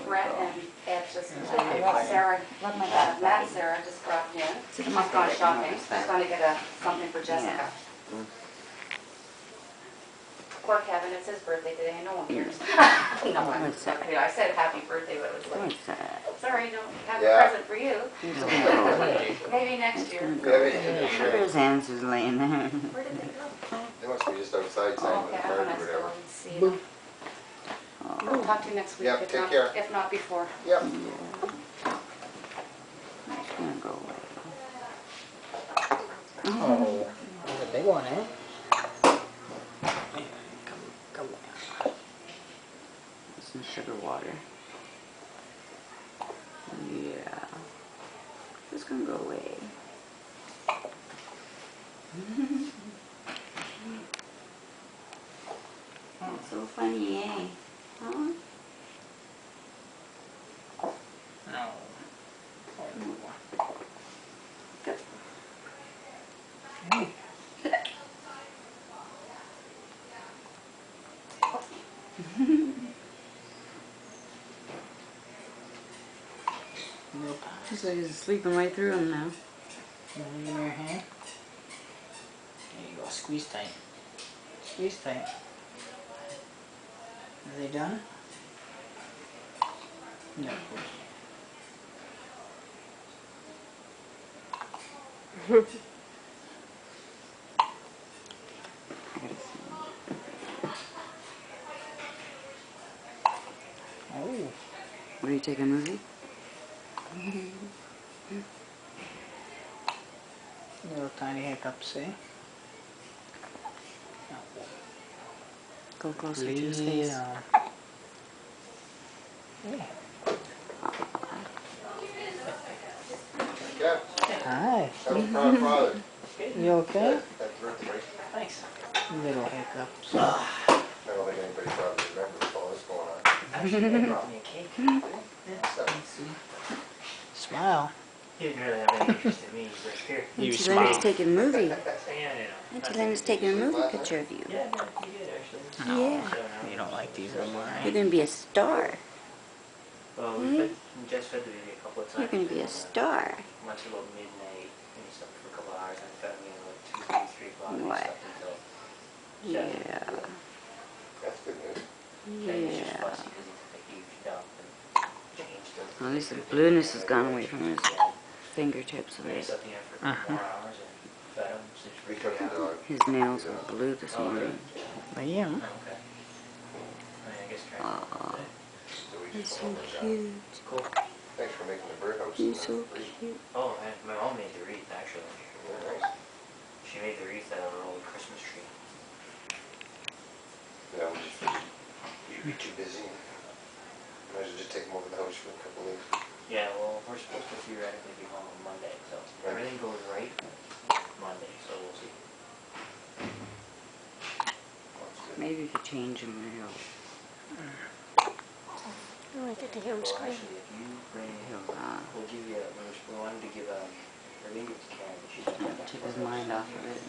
Brett and Ed's just, Sarah, Matt and Sarah just dropped in. She's gone shopping. She's going to get something for Jessica. Poor Kevin, it's his birthday today, and no one cares. No one. Okay, I said happy birthday, but it was like, sorry, don't have a present for you. Maybe next year. His hands is laying there. Where did they go? They must be just outside saying Okay, I'm going to go and see them. We'll talk to you next week, Yep, take care. If not before. Yep. It's gonna go away. Oh, that's a big one, eh? Come on. Some sugar water. Yeah. It's gonna go away. That's so funny, eh? Huh? No. Nope. Looks like he's sleeping right through him now. Give me your hand. There you go. Squeeze tight. Squeeze tight. Are they done? No, of course. Oh. What are you taking, a movie? Little tiny hiccups, eh? Go closer to his face. Yeah. Yeah. Hi. That was proud father. You okay? That's birthday. Thanks. Little hiccups. I don't think anybody probably remembers all this going on. Actually, they brought me a cake. Smile. He didn't really have any interest in me. He's right here. Auntie Lenny's taking a movie. Yeah, I know. Auntie Lenny's taking a movie picture of you. Yeah, no, he did actually. Yeah. So now, You don't like these anymore, You're right? gonna be a star. well, we just fed the baby a couple of times. You're gonna be a star. Went to about midnight and he slept for a couple of hours and fed me at like 2, 3 o'clock and he What? slept until 7. Yeah. That's good news. And he's just Yeah. fussy because he's a huge dump and changed him. Well, at least the blueness has gone away from his fingertips. And he slept in there for a couple more hours and fed him. So it's We pretty took the good. dog. His nails were blue this morning. I am. Oh, okay. I mean, I guess trying Aw. to So we He's just so went over that. cute. Cool. Thanks for making the birdhouse. He's so cute. Oh, and my mom made the wreath actually. Very nice. She made the wreath out of an old Christmas tree. Yeah, you'd be too busy. Might as well just take them over to the house for a couple of days. Yeah, well, we're supposed to theoretically be home on Monday, so if everything goes right, Monday, so we'll see. Maybe if you change him, he'll I like to hear him Well, scream. actually, if you bring, he'll we'll give you, we wanted to give, her baby to Karen, but she's not. take his mind off of it.